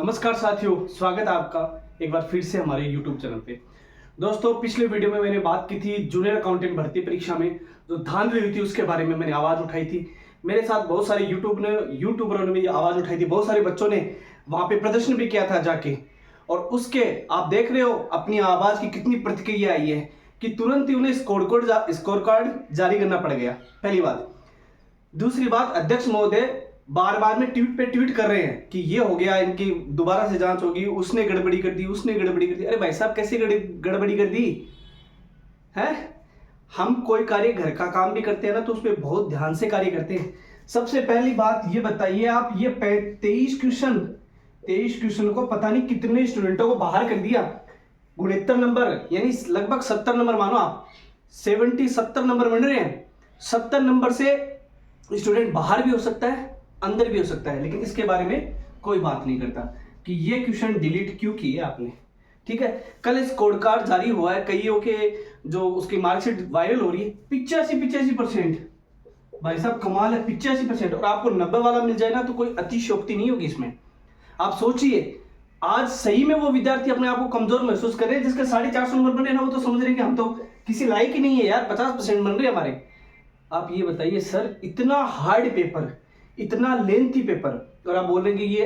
नमस्कार साथियों, स्वागत है आपका एक बार फिर से हमारे YouTube चैनल पे। दोस्तों, पिछले वीडियो में मैंने बात की थी जूनियर अकाउंटेंट भर्ती परीक्षा में जो धांधली हुई थी उसके बारे में मैंने आवाज़ उठाई थी। मेरे साथ बहुत सारे यूट्यूबरों ने भी आवाज़ उठाई थी, बहुत सारे बच्चों ने वहाँ पे प्रदर्शन भी किया था जाके। और उसके आप देख रहे हो अपनी आवाज़ की कितनी प्रतिक्रिया आई है कि तुरंत ही उन्हें स्कोर कार्ड जारी करना पड़ गया। पहली बात। दूसरी बात, अध्यक्ष महोदय बार बार में ट्वीट पे ट्वीट कर रहे हैं कि ये हो गया, इनकी दोबारा से जांच होगी, उसने गड़बड़ी कर दी, उसने गड़बड़ी कर दी। अरे भाई साहब, कैसे गड़बड़ी कर दी है? हम कोई कार्य घर का काम भी करते हैं ना तो उसमें बहुत ध्यान से कार्य करते हैं। सबसे पहली बात ये बताइए आप, ये 23 क्वेश्चन को पता नहीं कितने स्टूडेंटों को बाहर कर दिया। गुणोत्तर नंबर यानी लगभग 70 नंबर, मानो आप 70 नंबर बन रहे हैं। 70 नंबर से स्टूडेंट बाहर भी हो सकता है, अंदर भी हो सकता है, लेकिन इसके बारे में कोई बात नहीं करता कि ये क्वेश्चन डिलीट क्यों किए आपने। ठीक है, कल स्कोर कार्ड जारी हुआ है, कईयों के जो उसकी मार्कशीट वायरल हो रही है 85%। भाई साहब कमाल है, 85%। और आपको 90 वाला मिल जाए ना तो कोई अतिशयोक्ति नहीं होगी इसमें। आप सोचिए, आज सही में वो विद्यार्थी अपने आप को कमजोर महसूस कर रहे हैं जिसके 450 नंबर बने ना, वो तो समझ रहे हैं कि हम तो किसी लायक ही नहीं है यार, 50% बन रहे हैं हमारे। आप ये बताइए सर, इतना हार्ड पेपर, इतना लेंथी पेपर, और आप बोलेंगे ये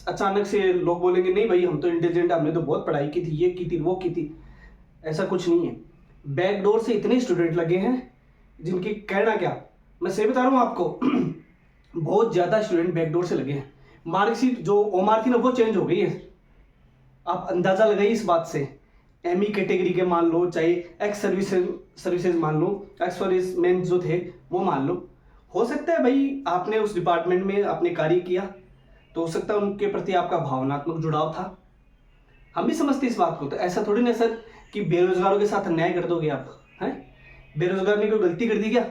अचानक से लोग बोलेंगे नहीं भाई हम तो इंटेलिजेंट, हमने तो बहुत पढ़ाई की थी, ये की थी, वो की थी। ऐसा कुछ नहीं है। बैकडोर से इतने स्टूडेंट लगे हैं जिनकी कहना क्या, मैं सही बता रहा हूँ आपको बहुत ज्यादा स्टूडेंट बैकडोर से लगे हैं। मार्कशीट जो ओमार थी ना वो चेंज हो गई है। आप अंदाजा लगाइए इस बात से। एमई कैटेगरी के मान लो, चाहे एक्स सर्विसेज मान लो, एक्स सर्विसमैन जो थे वो मान लो, हो सकता है भाई आपने उस डिपार्टमेंट में आपने कार्य किया तो हो सकता है उनके प्रति आपका भावनात्मक जुड़ाव था। हम भी समझते इस बात को। तो ऐसा थोड़ी ना सर कि बेरोजगारों के साथ अन्याय कर दोगे आप, हैं? बेरोजगार ने कोई गलती कर दी क्या?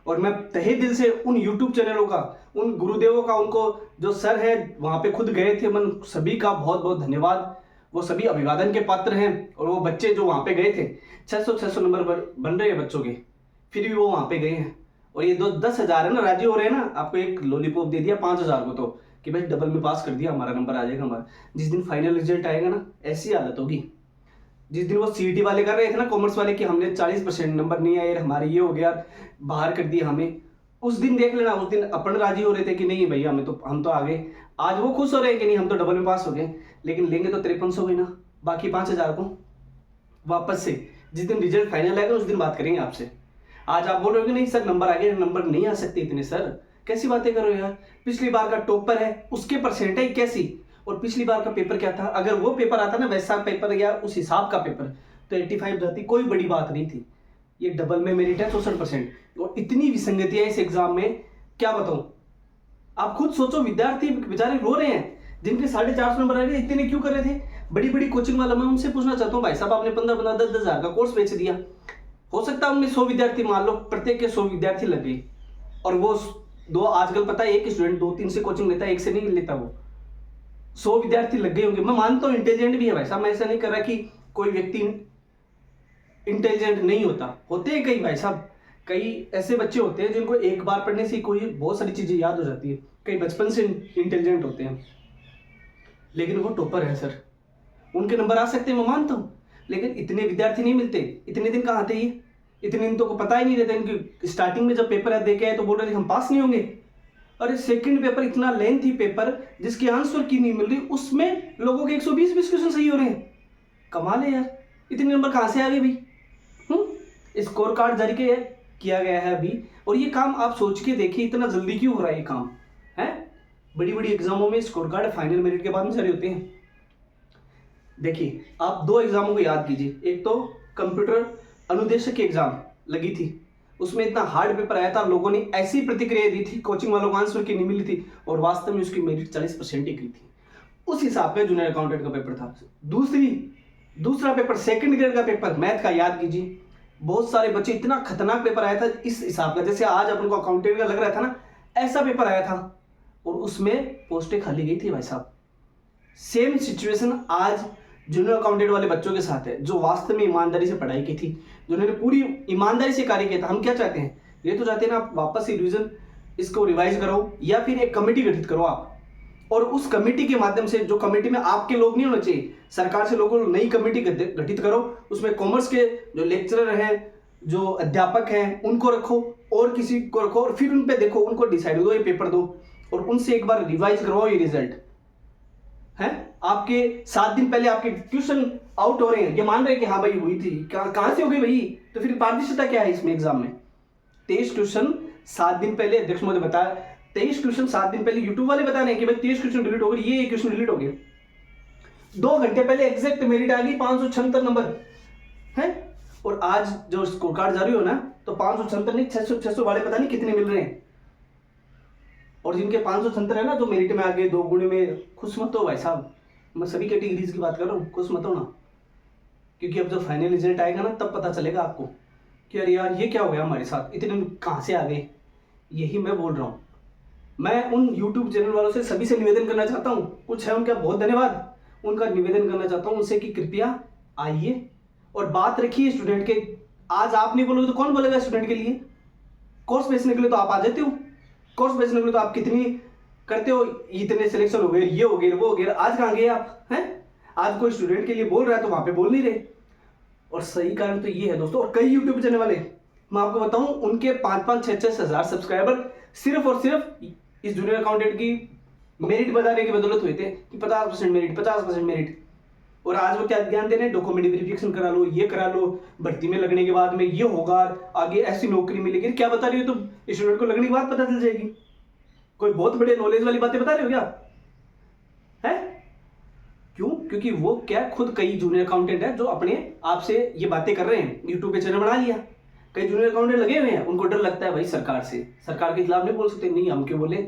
और मैं तहे दिल से उन यूट्यूब चैनलों का, उन गुरुदेवों का, उनको जो सर है वहां पे खुद गए थे, मन सभी का बहुत बहुत धन्यवाद। वो सभी अभिवादन के पात्र हैं। और वो बच्चे जो वहां पे गए थे 600 नंबर बन रहे हैं बच्चों के, फिर भी वो वहां पे गए हैं। और ये 10,000 है ना, राजी हो रहे हैं ना, आपको एक लॉलीपॉप दे दिया 5,000 को तो कि भाई डबल में पास कर दिया, हमारा नंबर आ जाएगा हमारा। जिस दिन फाइनल रिजल्ट आएगा ना, ऐसी हालत होगी। जिस दिन वो सीईटी वाले कर रहे थे ना, कॉमर्स वाले, कि हमने 40% नंबर नहीं आए, हमारे ये हो गया, बाहर कर दिया हमें, उस दिन देख लेना। उस दिन अपन राजी हो रहे थे कि नहीं भैया हम तो आ गए। आज वो खुश हो रहे हैं कि नहीं हम तो डबल में पास हो गए, लेकिन लेंगे तो 5300 हुई ना, बाकी 5,000 को वापस से जिस दिन रिजल्ट फाइनल आएगा उस दिन बात करेंगे आपसे। आज आप बोल रहे हो नहीं सर नंबर आ गए, नंबर नहीं आ सकते इतने सर, कैसी बातें कर रहे हो यार। पिछली बार का टॉपर है, उसके परसेंट है 81, और पिछली बार का पेपर क्या था, अगर वो पेपर आता ना वैसा पेपर या उस हिसाब का पेपर तो 85 जाती, कोई बड़ी बात नहीं थी। ये डबल में मेरिट है 64%, और इतनी विसंगतियां इस एग्जाम में, क्या बताऊं। आप खुद सोचो, विद्यार्थी बेचारे रो रहे हैं जिनके 450 नंबर आ रहे थे, इतने क्यों कर रहे थे। बड़ी बड़ी कोचिंग वाला मैं उनसे पूछना चाहता हूँ, भाई साहब आपने 15-15, 10-10 हजार का कोर्स बेच दिया, हो सकता है उनमें 100 विद्यार्थी, मान लो प्रत्येक के 100 विद्यार्थी लग गए, और वो दो, आजकल पता है एक स्टूडेंट 2-3 से कोचिंग लेता है, एक से नहीं लेता, वो 100 विद्यार्थी लग गए होंगे। मैं मानता हूँ इंटेलिजेंट भी है भाई साहब, मैं ऐसा नहीं कर रहा कि कोई व्यक्ति इंटेलिजेंट नहीं होता, होते हैं कई भाई साहब, कई ऐसे बच्चे होते हैं जिनको एक बार पढ़ने से कोई बहुत सारी चीजें याद हो जाती है, कई बचपन से इंटेलिजेंट होते हैं, लेकिन वो टॉपर है सर, उनके नंबर आ सकते हैं, मैं मानता हूँ, लेकिन इतने विद्यार्थी नहीं मिलते। इतने दिन कहाँ थे ये, इतने दिन तो को पता ही नहीं रहता इनकी। स्टार्टिंग में जब पेपर दे के आए तो बोल रहे थे हम पास नहीं होंगे, और सेकंड पेपर इतना लेंथी पेपर जिसके आंसर की नहीं मिल रही, उसमें लोगों के 120 क्वेश्चन सही हो रहे हैं। कमाल है यार, इतने नंबर कहाँ से आ गए भाई। स्कोर कार्ड जारी किया गया है अभी, और ये काम आप सोच के देखिए इतना जल्दी क्यों हो रहा है ये काम है। बड़ी बड़ी एग्जामों में स्कोर कार्ड फाइनल मेरिट के बाद में जारी होते हैं। देखिए आप 2 एग्जामों को याद कीजिए, एक तो कंप्यूटर अनुदेशक की एग्जाम लगी थी, उसमें इतना हार्ड पेपर आया था, लोगों ने ऐसी प्रतिक्रिया दी थी, कोचिंग वालों को आंसर की नहीं मिली थी, और वास्तव में उसकी मेरिट 40% ही की थी। उस हिसाब का जूनियर अकाउंटेंट का पेपर था। दूसरा पेपर सेकंड ग्रेड का पेपर मैथ का, याद कीजिए, बहुत सारे बच्चे, इतना खतरनाक पेपर आया था इस हिसाब का, जैसे आज अपन को अकाउंटेंट का लग रहा था ना, ऐसा पेपर आया था, और उसमें पोस्टें खाली गई थी भाई साहब। सेम सिचुएशन आज जूनियर अकाउंटेंट वाले बच्चों के साथ है, जो वास्तव में ईमानदारी से पढ़ाई की थी, जिन्होंने पूरी ईमानदारी से कार्य किया था। हम क्या चाहते हैं, ये तो चाहते हैं ना आप वापस से रिवीजन इसको रिवाइज करो, या फिर एक कमेटी गठित करो आप, और उस कमेटी के माध्यम से, जो कमेटी में आपके लोग नहीं होने चाहिए, सरकार से लोगों नई कमेटी गठित करो, उसमें कॉमर्स के जो लेक्चरर हैं, जो अध्यापक हैं, उनको रखो और किसी को रखो और फिर उन पे देखो, उनको डिसाइड दो, ये पेपर दो और उनसे एक बार रिवाइज करवाओ ये रिजल्ट है। आपके 7 दिन पहले आपके ट्यूशन आउट हो रहे हैं, ये मान रहे हैं कि हाँ भाई हुई थी, कहां से हो गई भाई, तो फिर पारदर्शिता क्या है इसमें एग्जाम में। 23 क्वेश्चन 7 दिन पहले अध्यक्ष महोदय बताया, 23 क्वेश्चन 7 दिन पहले यूट्यूब वाले बता रहे हैं कि भाई 23 क्वेश्चन डिलीट हो गए, ये क्वेश्चन डिलीट हो गए। 2 घंटे पहले एग्जैक्ट मेरिट आ गई 576 नंबर है। और आज जो स्कोर कार्ड जारी हो ना, तो 576 नहीं 600 वाले पता नहीं कितने मिल रहे हैं। और जिनके 576 है ना, जो मेरिट में आ गए 2 गुणे में, खुश मत हो भाई साहब, मैं सभी कैटेगरीज की बात कर रहा हूँ, खुश मत हो ना, क्योंकि अब जो फाइनल रिजल्ट आएगा ना, तब पता चलेगा आपको कि अरे यार ये क्या हो गया हमारे साथ, इतने कहाँ से आ गए। यही मैं बोल रहा हूँ। मैं उन YouTube चैनल वालों से सभी से निवेदन करना चाहता हूँ, कुछ है उनका बहुत धन्यवाद, उनका निवेदन करना चाहता हूँ उनसे कि कृपया आइए और बात रखिए स्टूडेंट के। आज आप नहीं बोलोगे तो कौन बोलेगा स्टूडेंट के लिए। कोर्स बेचने के लिए तो आप आ जाते हो, कोर्स बेचने के लिए तो आप कितनी करते हो, इतने सिलेक्शन हो गए, ये हो गए, वो हो गया, आज कहाँ गए आप हैं। आज कोई स्टूडेंट के लिए बोल रहा है तो वहां पे बोल नहीं रहे। और सही कारण तो ये है दोस्तों, और कई यूट्यूब चैनल वाले, मैं आपको बताऊं, उनके 5-5, 6-6 हजार सब्सक्राइबर सिर्फ और सिर्फ इस जूनियर अकाउंटेंट की मेरिट बताने की बदौलत हुए थे कि 50% मेरिट, 50% मेरिट। और आज वो क्या ज्ञान दे रहे हैं, डॉक्यूमेंट वेरिफिकेशन करा लो, ये करा लो, भर्ती में लगने के बाद में ये होगा, आगे ऐसी नौकरी मिलेगी। क्या बता रही हो तुम, स्टूडेंट को लगने के बाद पता चल जाएगी। कोई बहुत बड़े नॉलेज वाली बातें बता रहे हो क्या है। क्यों? क्योंकि वो क्या, खुद कई जूनियर अकाउंटेंट है जो अपने आप से ये बातें कर रहे हैं, यूट्यूब पे चैनल बना लिया, कई जूनियर अकाउंटेंट लगे हुए हैं, उनको डर लगता है भाई सरकार से, सरकार के खिलाफ नहीं बोल सकते, नहीं हम क्यों बोले,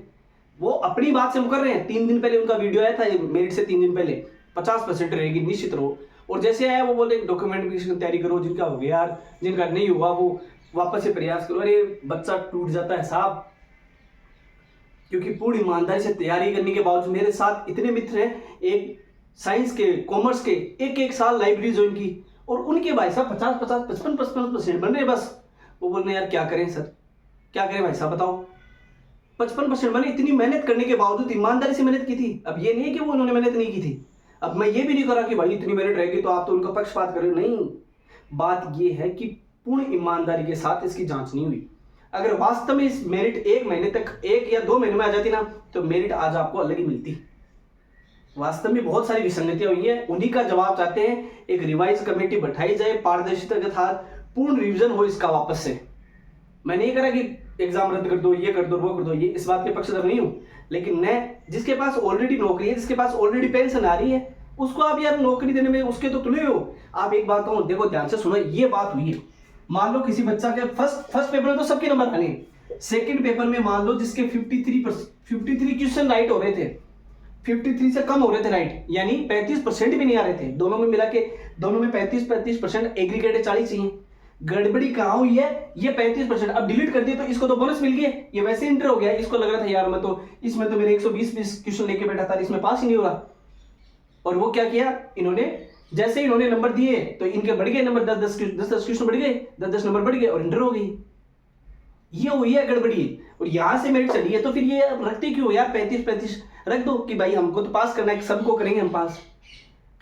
वो अपनी बात से हम कर रहे हैं। 3 दिन पहले उनका वीडियो आया था मेरिट से 3 दिन पहले, 50% रहेगी निश्चित रहो। और जैसे आया वो बोले डॉक्यूमेंट की तैयारी करो, जिनका हो गया यार, जिनका नहीं हुआ वो वापस से प्रयास करो। अरे बच्चा टूट जाता है साहब, क्योंकि पूरी ईमानदारी से तैयारी करने के बावजूद मेरे साथ इतने मित्र हैं, एक साइंस के, कॉमर्स के, एक साल लाइब्रेरी ज्वाइन की, और उनके भाई साहब 50-50, 55% बन रहे बस। वो बोल रहे यार क्या करें सर, क्या करें भाई साहब बताओ। 55% बने, इतनी मेहनत करने के बावजूद, ईमानदारी से मेहनत की थी। अब ये नहीं है कि वो उन्होंने मेहनत नहीं की थी, अब मैं ये भी नहीं करा कि भाई इतनी मेहनत रहेगी तो आप तो उनका पक्षपात कर रहे हो, नहीं। बात ये है कि पूर्ण ईमानदारी के साथ इसकी जांच नहीं हुई। अगर वास्तव में इस मेरिट 1 महीने तक, 1 या 2 महीने में आ जाती ना, तो मेरिट आज आपको अलग ही मिलती। वास्तव में बहुत सारी विसंगतियां हुई हैं, उन्हीं का जवाब चाहते हैं। एक रिवाइज कमेटी बैठाई जाए, पारदर्शिता के साथ पूर्ण रिवीजन हो इसका वापस से। मैं नहीं करा कि एग्जाम रद्द कर दो, ये कर दो, वो कर दो, ये इस बात के पक्षधर नहीं हूं, लेकिन मैं जिसके पास ऑलरेडी नौकरी है, जिसके पास ऑलरेडी पेंशन आ रही है, उसको आप यार नौकरी देने में उसके तो तुले हो। आप एक बात कहूं, देखो ध्यान से सुनो, ये बात हुई है, मान लो किसी बच्चा के फर्स्ट पेपर में तो सबके नंबर आने, सेकंड पेपर में मान लो जिसके 53 क्वेश्चन राइट हो रहे थे, 53 से कम हो रहे थे राइट, यानी 35% भी नहीं आ रहे थे, दोनों में मिला के, दोनों में 35%, एग्रीगेट 40 चाहिए। गड़बड़ी कहां हुई है, ये 35%, अब डिलीट कर दिए तो इसको तो बोनस मिल गया, ये वैसे इंटर हो गया, इसको लग रहा था यार मैं तो इसमें तो मेरे 120 क्वेश्चन लेके बैठा था, इसमें पास ही नहीं हो रहा। और वो क्या किया इन्होंने, जैसे इन्होंने नंबर दिए तो इनके बढ़ गए नंबर, 10-10 क्वेश्चन बढ़ गए, 10-10 नंबर बढ़ गए और इंटर हो गई। ये हुई है गड़बड़ी, और यहां से मेरिट चली है, तो फिर ये रखते क्यों यार, 35 रख दो कि भाई हमको तो पास करना है, सबको करेंगे हम पास,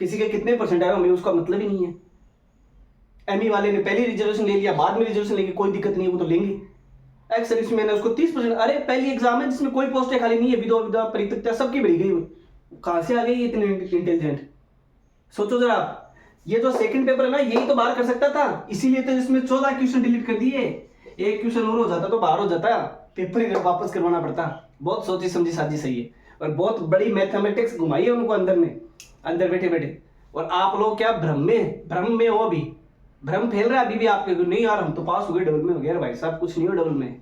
किसी के कितने परसेंट आएगा हमें उसका मतलब ही नहीं है। एमई वाले ने पहले रिजर्वेशन ले लिया, बाद में रिजर्वेशन लेके कोई दिक्कत नहीं है, वो तो लेंगे। एक्स सर्विस मैंने उसको 30%, अरे पहली एग्जाम है जिसमें कोई पोस्टें खाली नहीं है, विधवा परित्यक्ता सबकी भरी गई, कहां से आ गई इतने इंटेलिजेंट, सोचो जरा आप। ये जो सेकंड पेपर है ना, यही तो बाहर कर सकता था, इसीलिए तो इसमें 14 क्वेश्चन डिलीट कर दिए, 1 क्वेश्चन और हो जाता तो बाहर हो जाता, पेपर ही वापस करवाना पड़ता। बहुत सोची समझी साजिश है ये, और बहुत बड़ी मैथमेटिक्स घुमाई है उनको अंदर बैठे बैठे। और आप लोग क्या भ्रम में हो, अभी भ्रम फैल रहा है अभी भी आपके, नहीं यार हम तो पास हो गए, डबल में हो गया। भाई साहब कुछ नहीं हो डबल में,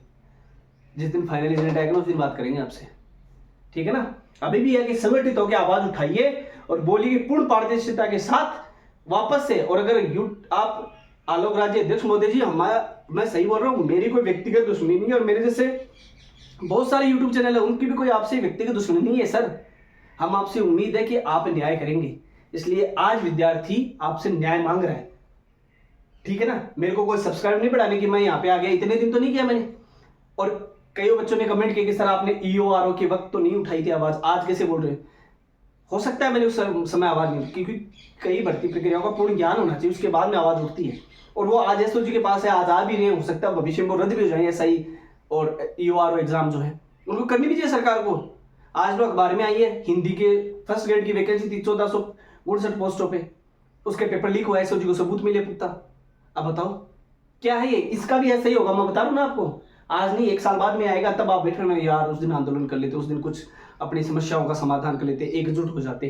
जिस दिन फाइनल रिजल्ट आएगा उस दिन बात करेंगे आपसे, ठीक है ना। अभी भी है कि संगठित होकर आवाज उठाइए और बोलिए कि पूर्ण पारदर्शिता के साथ वापस से। और अगर आप आलोक राज्य अध्यक्ष महोदय जी, मैं सही बोल रहा हूँ, मेरी कोई व्यक्तिगत दुश्मनी नहीं है, और मेरे जैसे बहुत सारे यूट्यूब चैनल है, उनकी भी कोई आपसे व्यक्तिगत दुश्मनी नहीं है सर। हम आपसे उम्मीद है कि आप न्याय करेंगे, इसलिए आज विद्यार्थी आपसे न्याय मांग रहा है, ठीक है ना। मेरे को कोई सब्सक्राइब नहीं बढ़ाने की, मैं यहाँ पे आ गया, इतने दिन तो नहीं किया मैंने, और कई बच्चों ने कमेंट किया कि सर आपने ईओआरओ के वक्त तो नहीं उठाई थी आवाज, आज कैसे बोल रहे हैं? हो सकता है मैंने उस समय आवाज नहीं, क्योंकि कई भर्ती प्रक्रियाओं का पूर्ण ज्ञान होना चाहिए, उसके बाद में आवाज उठती है। और वो आज एसओजी के पास है, आज आ भी नहीं, हो सकता है भविष्य में वो रद्द भी हो जाए एसआई और ईओआरओ एग्जाम जो है, उनको करनी भी चाहिए सरकार को। आज लोग अखबार में आई है, हिंदी के फर्स्ट ग्रेड की वैकेंसी थी 1469 पोस्टों पे, उसके पेपर लीक हुआ, एसओजी को सबूत मिले पुख्ता। अब बताओ क्या है ये? इसका भी ऐसा ही होगा, मैं बता रहा हूँ ना आपको। आज नहीं, 1 साल बाद में आएगा, तब आप बैठ रहे यार उस दिन आंदोलन कर लेते, उस दिन कुछ अपनी समस्याओं का समाधान कर लेते, एकजुट हो जाते।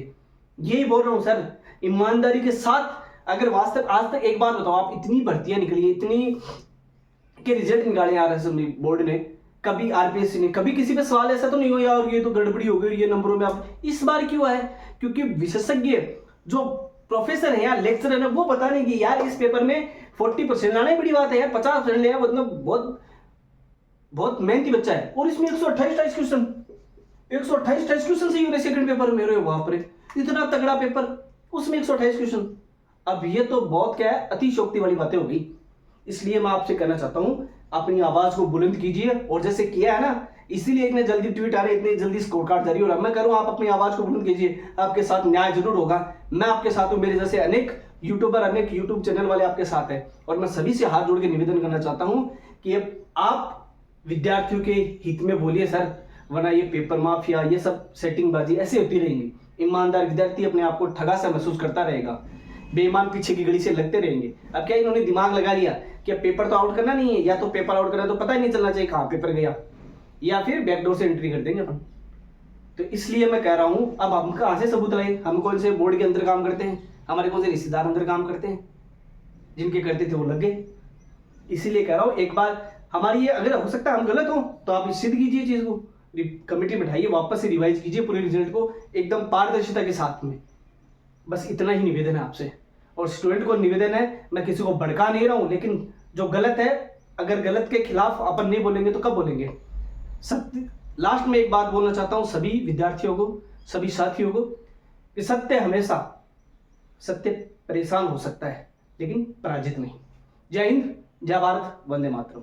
यही बोल रहा हूँ सर, ईमानदारी के साथ। अगर वास्तव आज तक एक बात बताओ, आप इतनी भर्तियां निकली, इतनी के रिजल्ट निकाले आ रहे हैं बोर्ड ने, कभी आरपीएससी ने, कभी किसी पे सवाल ऐसा तो नहीं हुआ यार ये तो गड़बड़ी हो गई ये नंबरों में। आप इस बार क्यों है? क्योंकि विशेषज्ञ जो प्रोफेसर है या लेक्चरर है वो बता नहीं कि यार इस पेपर में 40% लाना ही बड़ी बात है यार, 50% ले मतलब बहुत बहुत मेहनती बच्चा है। और इसमें 128 क्वेश्चन, 128 क्वेश्चन से यूनिवर्सिटी सेकंड पेपर मेरे बाप रे, इतना तगड़ा पेपर, उसमें 128 क्वेश्चन। अब ये तो बहुत क्या है, अतिशयोक्ति वाली बातें हो गई। इसलिए मैं आपसे कहना चाहता हूं, अपनी आवाज को बुलंद कीजिए, और जैसे किया है ना, इसीलिए इतने जल्दी ट्वीट आ रहे, इतने जल्दी स्कोर कार्ड जारी हो रहा है। मैं करूँ आप अपनी आवाज को बुलंद कीजिए, आपके साथ न्याय जरूर होगा। मैं आपके साथ हूं, मेरे जैसे अनेक यूट्यूबर, अनेक यूट्यूब चैनल वाले आपके साथ हैं, और मैं सभी से हाथ जोड़ के निवेदन करना चाहता हूं कि आप विद्यार्थियों के हित में बोलिए सर, वरना ये पेपर माफिया, ये सब सेटिंगबाजी ऐसे होती रहेंगी। ईमानदार विद्यार्थी अपने आप को ठगा सा महसूस करता रहेगा, बेईमान पीछे की गली से लगते रहेंगे। अब क्या इन्होंने दिमाग लगा लिया कि पेपर तो आउट करना नहीं है, या तो पेपर आउट करना तो पता ही नहीं चलना चाहिए कहाँ पेपर गया, या फिर बैकडोर से एंट्री कर देंगे अपन। तो इसलिए मैं कह रहा हूं, अब हम कहाँ से सबूत लाए? हम कौन से बोर्ड के अंदर काम करते हैं? हमारे कौन से रिश्तेदार अंदर काम करते हैं? जिनके करते थे वो लग गए। इसीलिए कह रहा हूं, एक बार हमारी ये, अगर हो सकता है हम गलत हो तो आप सिद्ध कीजिए चीज को, कमेटी बैठाइए, वापस से रिवाइज कीजिए पूरे रिजल्ट को एकदम पारदर्शिता के साथ में। बस इतना ही निवेदन है आपसे। और स्टूडेंट को निवेदन है, मैं किसी को भड़का नहीं रहा हूं, लेकिन जो गलत है, अगर गलत के खिलाफ अपन नहीं बोलेंगे तो कब बोलेंगे? सत्य, लास्ट में एक बात बोलना चाहता हूं सभी विद्यार्थियों को, सभी साथियों को, कि सत्य हमेशा, सत्य परेशान हो सकता है लेकिन पराजित नहीं। जय हिंद, जय भारत, वंदे मातरम।